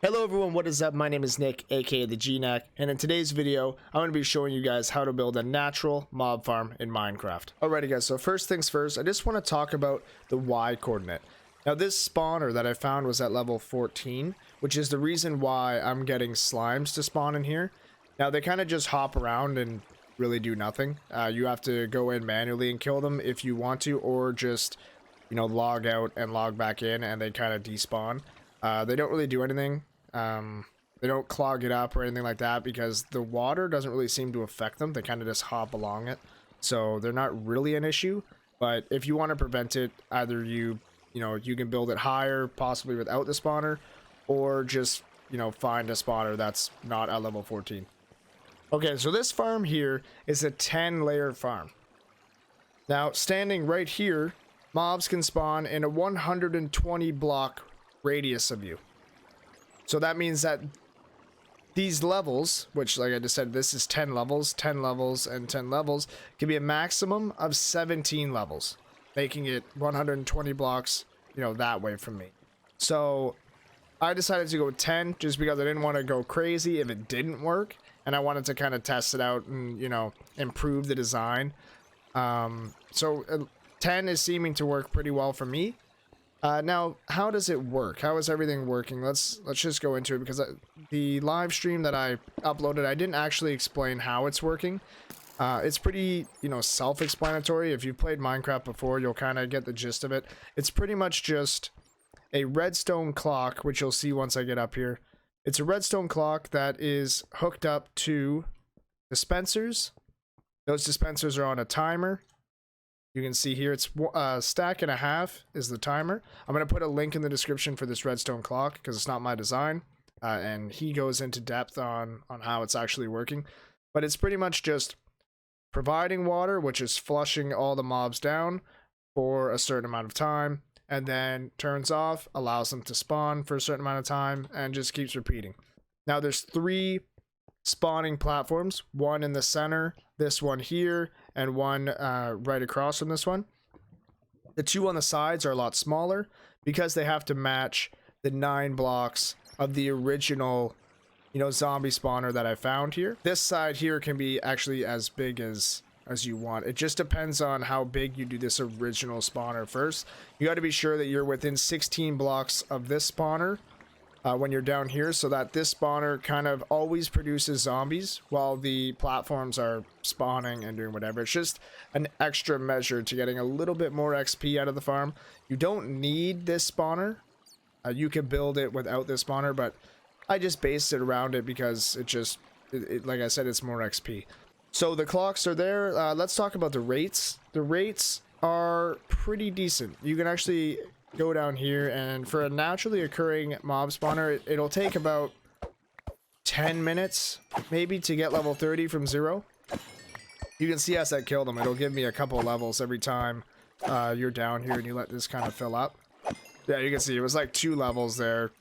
Hello everyone, what is up? My name is Nick, aka the GeNack, and in today's video, I'm going to be showing you guys how to build a natural mob farm in Minecraft. Alrighty guys, so first things first, I just want to talk about the Y coordinate. Now this spawner that I found was at level 14, which is the reason why I'm getting slimes to spawn in here. Now they kind of just hop around and really do nothing. You have to go in manually and kill them if you want to, or just, log out and log back in and they kind of despawn. They don't really do anything. They don't clog it up or anything like that because the water doesn't really seem to affect them. They kind of just hop along it, so they're not really an issue. But if you want to prevent it, either you can build it higher, possibly without the spawner, or just find a spawner that's not at level 14. Okay, so this farm here is a 10-layer farm. Now standing right here, mobs can spawn in a 120 block radius of you. So that means that these levels, which like I just said, this is 10 levels, 10 levels, and 10 levels, can be a maximum of 17 levels, making it 120 blocks, that way from me. So I decided to go with 10 just because I didn't want to go crazy if it didn't work, and I wanted to kind of test it out and, improve the design. So 10 is seeming to work pretty well for me. Now, how does it work? How is everything working? Let's just go into it, because the live stream that I uploaded, I didn't actually explain how it's working. It's pretty, self-explanatory. If you've played Minecraft before, you'll kind of get the gist of it. It's pretty much just a redstone clock, which you'll see once I get up here. It's a redstone clock that is hooked up to dispensers. Those dispensers are on a timer. You can see here it's a stack and a half is the timer. I'm going to put a link in the description for this redstone clock because it's not my design. And he goes into depth on how it's actually working. But it's pretty much just providing water, which is flushing all the mobs down for a certain amount of time. And then turns off, allows them to spawn for a certain amount of time, and just keeps repeating. Now there's 3 spawning platforms, one in the center, this one here, and one right across from this one. The 2 on the sides are a lot smaller because they have to match the 9 blocks of the original zombie spawner that I found here. This side here can be actually as big as you want. It just depends on how big you do this original spawner first. You got to be sure that you're within 16 blocks of this spawner when you're down here, so that this spawner kind of always produces zombies while the platforms are spawning and doing whatever. It's just an extra measure to getting a little bit more XP out of the farm. You don't need this spawner. You can build it without this spawner, but I just based it around it because like I said, it's more XP. So the clocks are there. Let's talk about the rates. The rates are pretty decent. You can actually go down here, and for a naturally occurring mob spawner, it'll take about 10 minutes maybe to get level 30 from 0. You can see as I kill them, it'll give me a couple levels every time you're down here and you let this kind of fill up. Yeah, you can see it was like 2 levels there,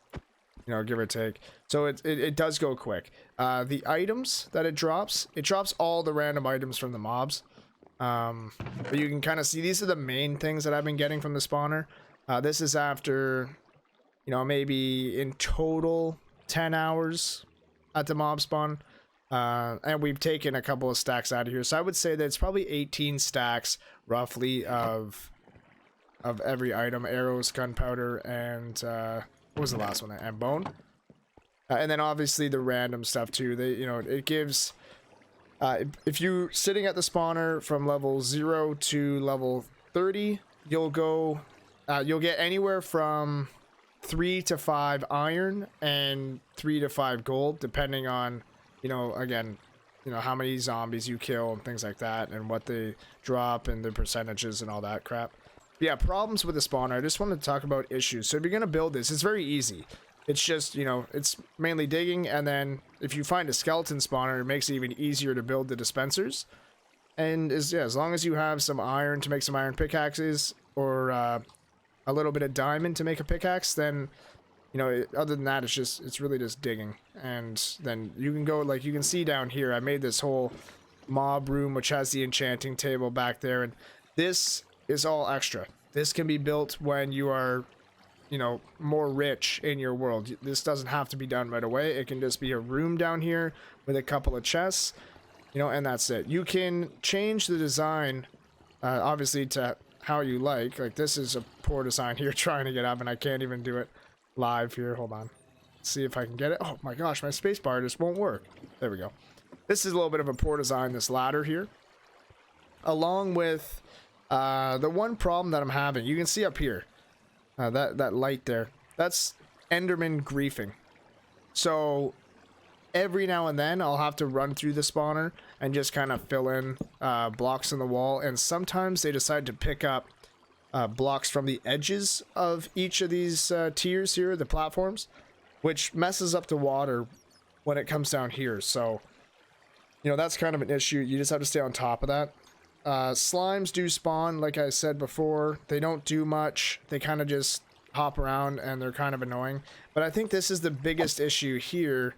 give or take. So it does go quick. The items that it drops all the random items from the mobs. But you can kind of see these are the main things that I've been getting from the spawner. This is after, maybe in total 10 hours at the mob spawn. And we've taken a couple of stacks out of here. So I would say that it's probably 18 stacks roughly of every item. Arrows, gunpowder, and what was the last one? And bone. And then obviously the random stuff too. It gives, if you're sitting at the spawner from level 0 to level 30, you'll get anywhere from 3 to 5 iron and 3 to 5 gold, depending on, again, how many zombies you kill and things like that, and what they drop and the percentages and all that crap. But yeah, problems with the spawner. I just wanted to talk about issues. So if you're going to build this, it's very easy. It's just, it's mainly digging, and then if you find a skeleton spawner, it makes it even easier to build the dispensers. And as long as you have some iron to make some iron pickaxes, or a little bit of diamond to make a pickaxe, then other than that, it's really just digging. And then you can go, like you can see down here, I made this whole mob room which has the enchanting table back there, and this is all extra. This can be built when you are you know, more rich in your world. This doesn't have to be done right away. It can just be a room down here with a couple of chests, you know, and that's it. You can change the design, obviously, to how you like. Like, this is a poor design here trying to get up, and I can't even do it live here. Hold on. Let's see if I can get it. Oh my gosh, my space bar just won't work. There we go. This is a little bit of a poor design, this ladder here. Along with the one problem that I'm having, you can see up here, that light there, that's Enderman griefing. So every now and then I'll have to run through the spawner and just kind of fill in blocks in the wall, and sometimes they decide to pick up blocks from the edges of each of these tiers here, the platforms, which messes up the water when it comes down here. So, you know, that's kind of an issue. You just have to stay on top of that. Slimes do spawn, like I said before. They don't do much. They kind of just hop around, and they're kind of annoying. But I think this is the biggest issue here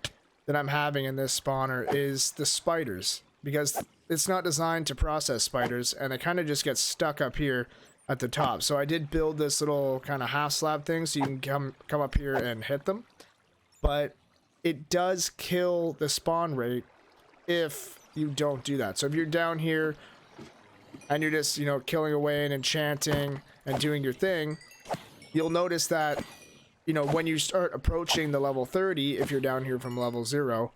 that I'm having in this spawner is the spiders, because it's not designed to process spiders, and they kind of just get stuck up here at the top. So I did build this little kind of half slab thing so you can come up here and hit them, but it does kill the spawn rate if you don't do that. So if you're down here and you're just, you know, killing away and enchanting and doing your thing, you'll notice that, you know, when you start approaching the level 30, if you're down here from level 0,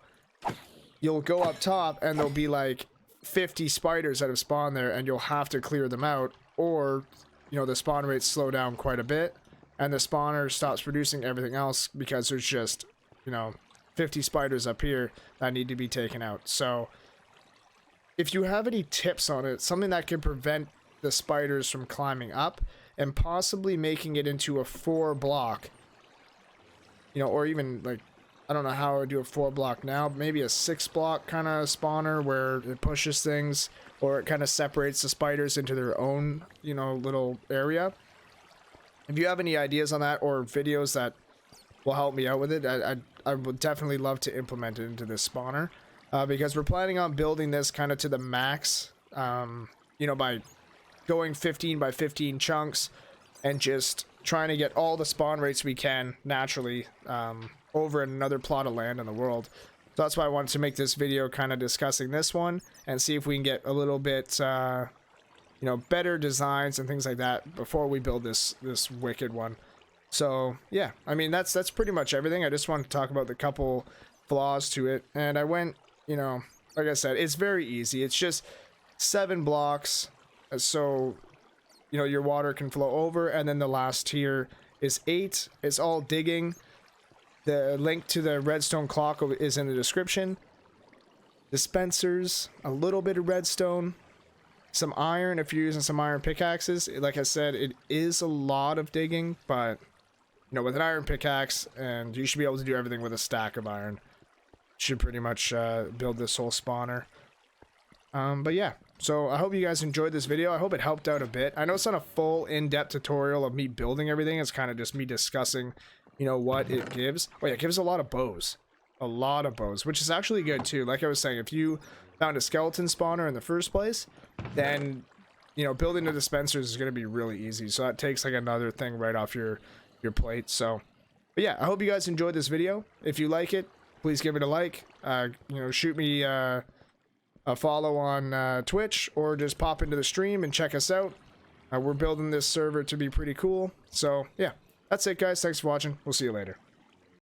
you'll go up top and there'll be like 50 spiders that have spawned there, and you'll have to clear them out, or, you know, the spawn rates slow down quite a bit and the spawner stops producing everything else because there's just, you know, 50 spiders up here that need to be taken out. So if you have any tips on it, something that can prevent the spiders from climbing up and possibly making it into a 4 block, you know, or even like, I don't know how I would do a 4 block now, maybe a 6 block kind of spawner where it pushes things, or it kind of separates the spiders into their own, you know, little area. If you have any ideas on that or videos that will help me out with it, I would definitely love to implement it into this spawner, because we're planning on building this kind of to the max, you know, by going 15 by 15 chunks and just trying to get all the spawn rates we can naturally over another plot of land in the world. So that's why I wanted to make this video kind of discussing this one and see if we can get a little bit, you know, better designs and things like that before we build this wicked one. So yeah, I mean, that's pretty much everything. I just wanted to talk about the couple flaws to it, and I went, you know, like I said, it's very easy. It's just 7 blocks, so, you know, your water can flow over, and then the last tier is 8. It's all digging. The link to the redstone clock is in the description. Dispensers, a little bit of redstone, some iron if you're using some iron pickaxes. Like I said, it is a lot of digging, but, you know, with an iron pickaxe, and you should be able to do everything with a stack of iron. Should pretty much build this whole spawner. But yeah, so I hope you guys enjoyed this video. I hope it helped out a bit. I know it's not a full in-depth tutorial of me building everything. It's kind of just me discussing, you know, what it gives. Oh yeah, it gives a lot of bows. A lot of bows, which is actually good too. Like I was saying, if you found a skeleton spawner in the first place, then, you know, building the dispensers is going to be really easy. So that takes like another thing right off your plate. So, but yeah, I hope you guys enjoyed this video. If you like it, please give it a like. You know, shoot me a follow on Twitch, or just pop into the stream and check us out. We're building this server to be pretty cool. So yeah, that's it guys. Thanks for watching. We'll see you later.